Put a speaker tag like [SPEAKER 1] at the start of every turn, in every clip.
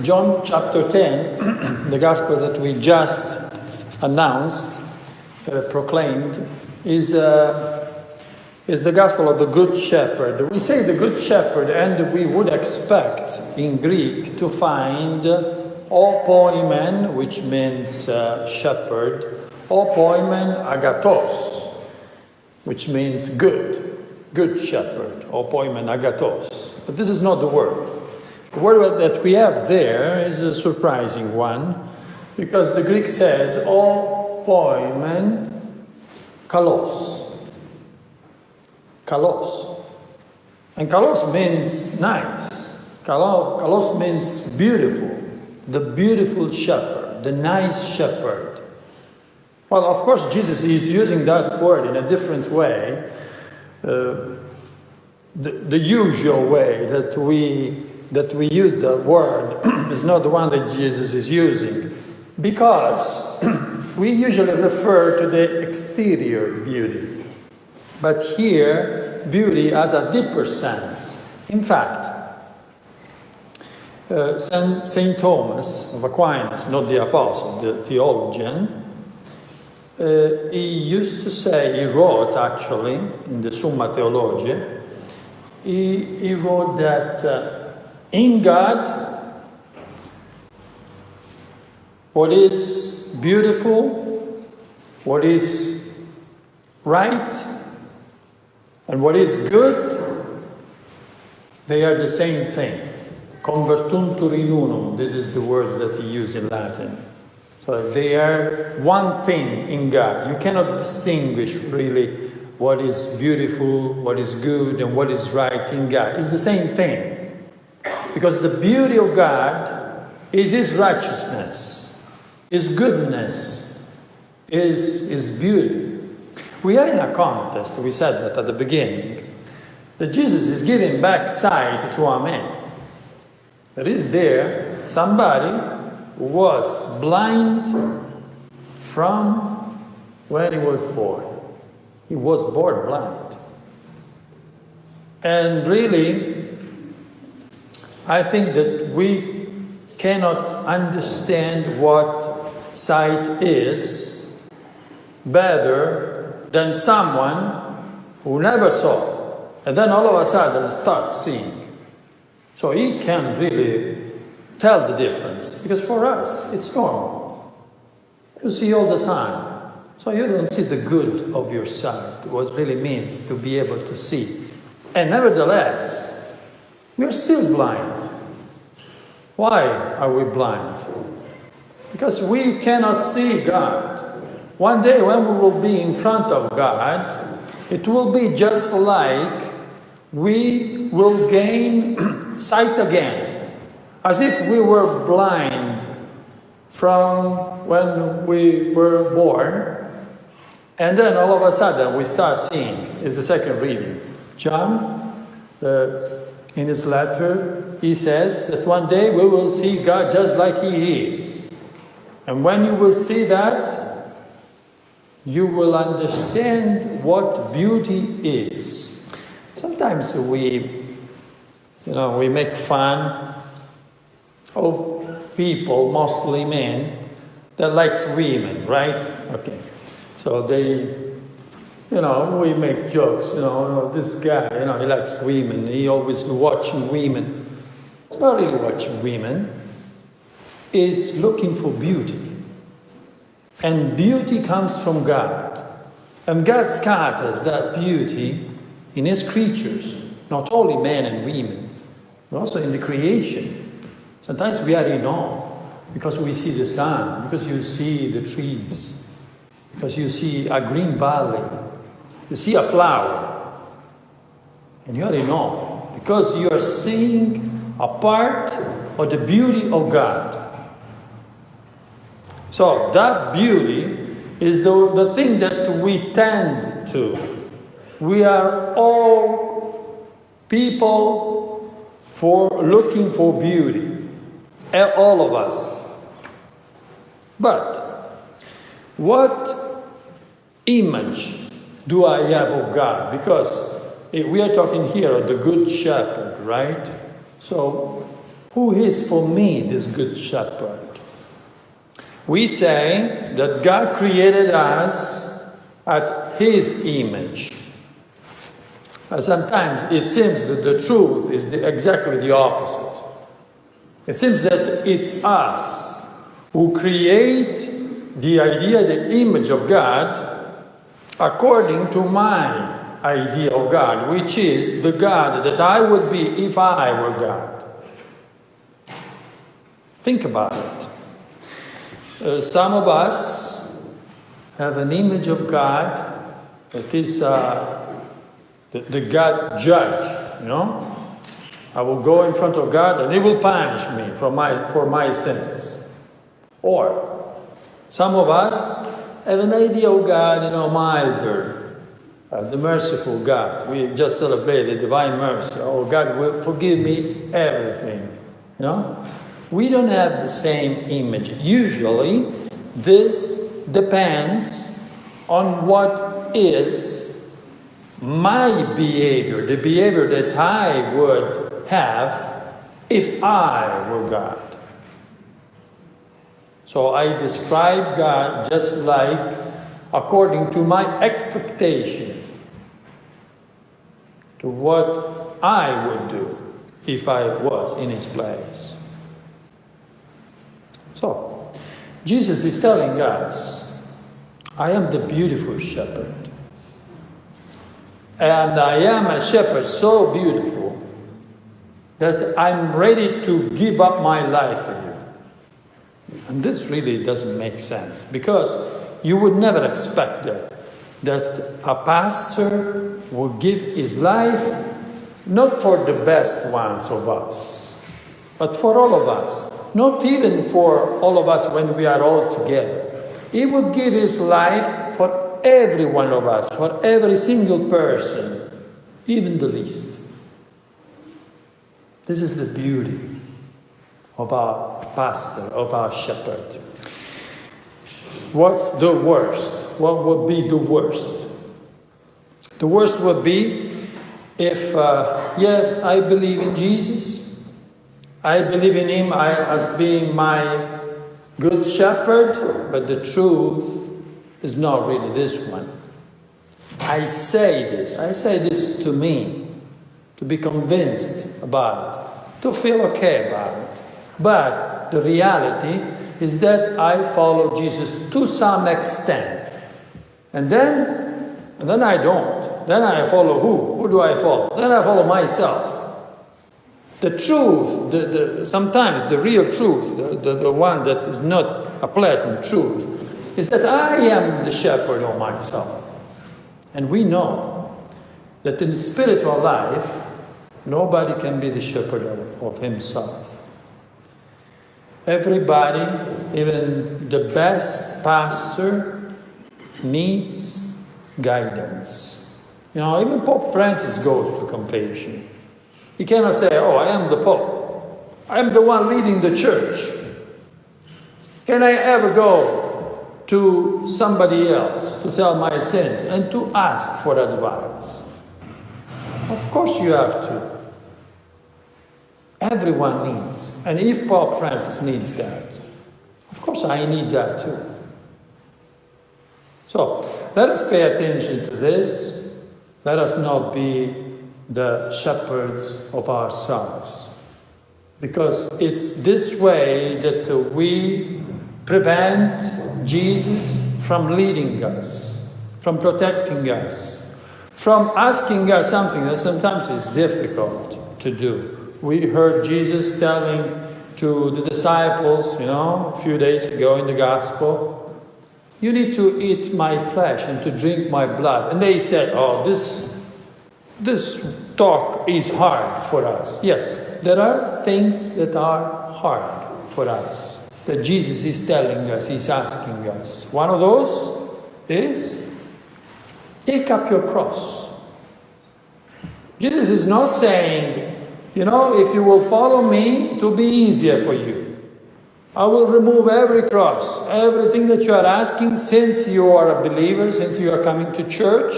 [SPEAKER 1] John chapter 10, the gospel that we just announced, proclaimed, is the gospel of the Good Shepherd. We say the Good Shepherd, and we would expect in Greek to find opoimen, which means shepherd, opoimen agathos, which means good shepherd, opoimen agathos. But this is not the word. The word that we have there is a surprising one, because the Greek says opoimen kalos. Kalos. And kalos means nice. Kalos means beautiful. The beautiful shepherd, the nice shepherd. Well, of course, Jesus is using that word in a different way. The usual way that we use the word is not the one that Jesus is using, because we usually refer to the exterior beauty. But here, beauty has a deeper sense. In fact, St. Thomas of Aquinas, not the apostle, the theologian, he used to say, he wrote actually, in the Summa Theologiae, he wrote that in God, what is beautiful, what is right, and what is good, they are the same thing. Convertuntur in unum, this is the words that he used in Latin. So they are one thing in God. You cannot distinguish really what is beautiful, what is good, and what is right in God. It's the same thing. Because the beauty of God is His righteousness, His goodness, His beauty. We are in a contest, we said that at the beginning, that Jesus is giving back sight to a man. There is there somebody who was blind from when he was born. He was born blind. And really, I think that we cannot understand what sight is better than someone who never saw, and then all of a sudden starts seeing. So he can really tell the difference, because for us it's normal. You see all the time. So you don't see the good of your sight, what it really means to be able to see. And nevertheless, we are still blind. Why are we blind? Because we cannot see God. One day when we will be in front of God, it will be just like we will gain sight again, as if we were blind from when we were born, and then all of a sudden we start seeing. Is the second reading. John, in his letter, he says that one day we will see God just like He is. And when you will see that, you will understand what beauty is. Sometimes we make fun of people, mostly men, that likes women, right? Okay. So we make jokes, this guy, he likes women, he always watching women. It's not really watching women, it's looking for beauty. And beauty comes from God. And God scatters that beauty in His creatures, not only men and women, but also in the creation. Sometimes we are in awe because we see the sun, because you see the trees, because you see a green valley, you see a flower, and you are in awe because you are seeing a part of the beauty of God. So that beauty is the thing that we tend to. We are all people looking for beauty, all of us. But what image do I have of God? Because we are talking here of the Good Shepherd, right? So Who is for me this good shepherd? We say that God created us at His image. Sometimes it seems that the truth is exactly the opposite. It seems that it's us who create the idea, the image of God, according to my idea of God, which is the God that I would be if I were God. Think about it. Some of us have an image of God that is the God judge, you know? I will go in front of God and He will punish me for my sins. Or some of us have an idea of God, milder, the merciful God. We just celebrated Divine Mercy. Oh, God will forgive me everything, We don't have the same image. Usually, this depends on what is my behavior, the behavior that I would have if I were God. So I describe God just like according to my expectation, to what I would do if I was in His place. So, Jesus is telling us, I am the beautiful shepherd. And I am a shepherd so beautiful that I'm ready to give up my life for you. And this really doesn't make sense, because you would never expect that a pastor will give his life not for the best ones of us, but for all of us. Not even for all of us when we are all together. He would give his life for every one of us, for every single person, even the least. This is the beauty of our pastor, of our shepherd. What's the worst? What would be the worst? The worst would be if, yes, I believe in Jesus. I believe in Him as being my good shepherd, but the truth is not really this one. I say this to me, to be convinced about it, to feel okay about it. But the reality is that I follow Jesus to some extent. And then I don't. Then I follow who? Who do I follow? Then I follow myself. The truth, sometimes the real truth, the one that is not a pleasant truth, is that I am the shepherd of myself. And we know that in the spiritual life, nobody can be the shepherd of himself. Everybody, even the best pastor, needs guidance. Even Pope Francis goes to confession. He cannot say, oh, I am the Pope. I am the one leading the church. Can I ever go to somebody else to tell my sins and to ask for advice? Of course you have to. Everyone needs. And if Pope Francis needs that, of course I need that too. So, let us pay attention to this. Let us not be the shepherds of ourselves. Because it's this way that we prevent Jesus from leading us, from protecting us, from asking us something that sometimes is difficult to do. We heard Jesus telling to the disciples, a few days ago in the Gospel, you need to eat my flesh and to drink my blood. And they said, oh, this talk is hard for us. Yes, there are things that are hard for us, that Jesus is telling us, He's asking us. One of those is, take up your cross. Jesus is not saying, if you will follow me, it will be easier for you. I will remove every cross, everything that you are asking, since you are a believer, since you are coming to church,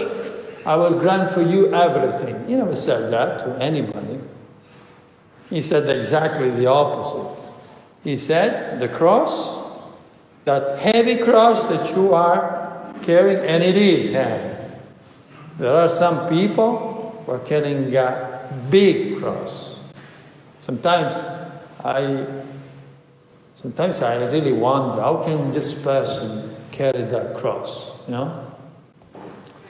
[SPEAKER 1] I will grant for you everything. He never said that to anybody. He said exactly the opposite. He said, the cross, that heavy cross that you are carrying, and it is heavy. There are some people who are carrying a big cross. Sometimes I really wonder, how can this person carry that cross, you know?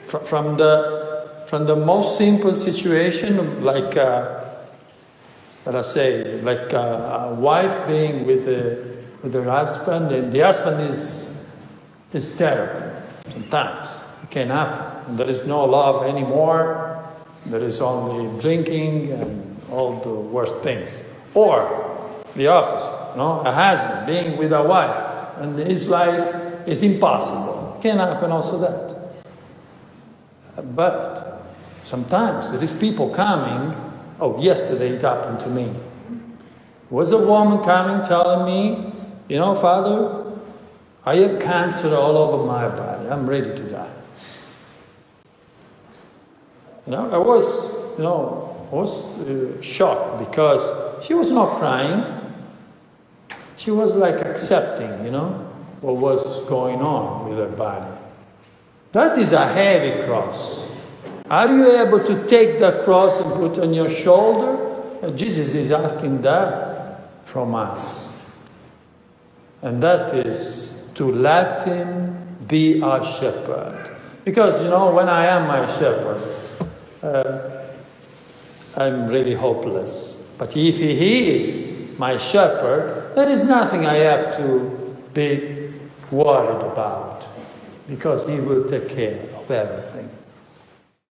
[SPEAKER 1] From the most simple situation, like, let's say, like a wife being with her husband, and the husband is terrible sometimes. It can happen. There is no love anymore. There is only drinking and all the worst things. Or the opposite, you know, a husband being with a wife, and his life is impossible. It can happen also that. But sometimes there is people coming. Oh, yesterday it happened to me. Was a woman coming telling me, you know, Father, I have cancer all over my body. I'm ready to die. You know, I was shocked because she was not crying. She was like accepting, you know, what was going on with her body. That is a heavy cross. Are you able to take that cross and put on your shoulder? Jesus is asking that from us. And that is to let Him be our shepherd. Because, you know, when I am my shepherd, I'm really hopeless. But if He is my shepherd, there is nothing I have to be worried about. Because He will take care of everything.